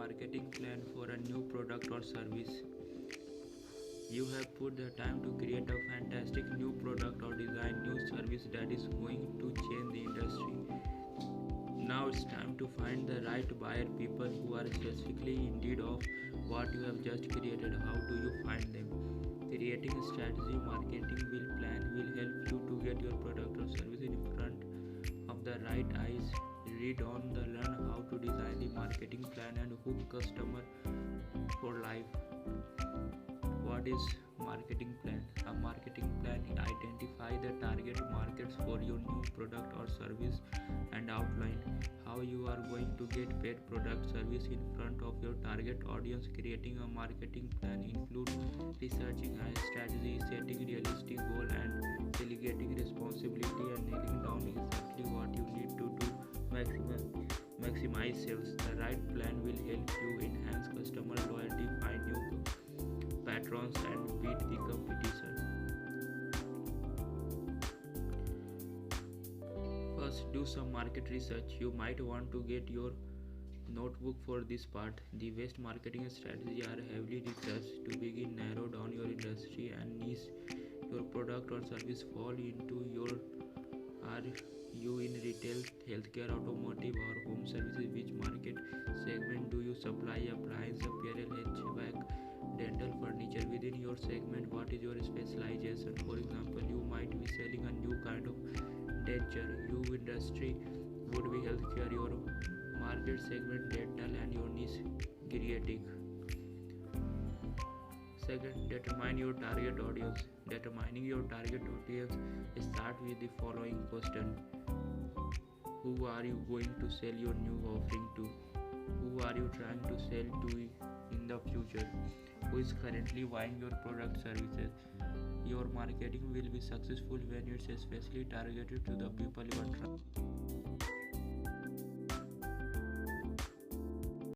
marketing plan for a new product or service. You have put the time to create a fantastic new product or design new service that is going to change the industry. Now it's time to find the right buyer, people who are specifically in need of what you have just created. How do you find them? Creating a strategy marketing plan will help you to get your product or service in front of the right eyes. Read on the learn how to design the marketing plan and hook customer for life. What is marketing plan? A marketing plan identify the target markets for your new product or service and outline how you are going to get paid product service in front of your target audience. Creating a marketing plan includes researching a strategy, setting realistic goal and delegating responsibility and nailing down exactly what you need to do maximize sales. The right plan will help you enhance customer loyalty, find new patrons and beat the competition. First, do some market research. You might want to get your notebook for this part. The best marketing strategies are heavily researched. To begin, narrow down your industry and niche your product or service fall into. Are you in retail, healthcare, automotive or home services? Which market segment do you supply? Appliance, apparel, HVAC, dental, furniture. Within your segment, what is your specialization? For example, you might be selling a new kind of denture. Your industry would be healthcare. Your market segment dental and your niche geriatric. Second, determine your target audience. Determining your target audience start with the following question. Who are you going to sell your new offering to? Who are you trying to sell to in the future? Who is currently buying your product services? Your marketing will be successful when it's especially targeted to the people you are trying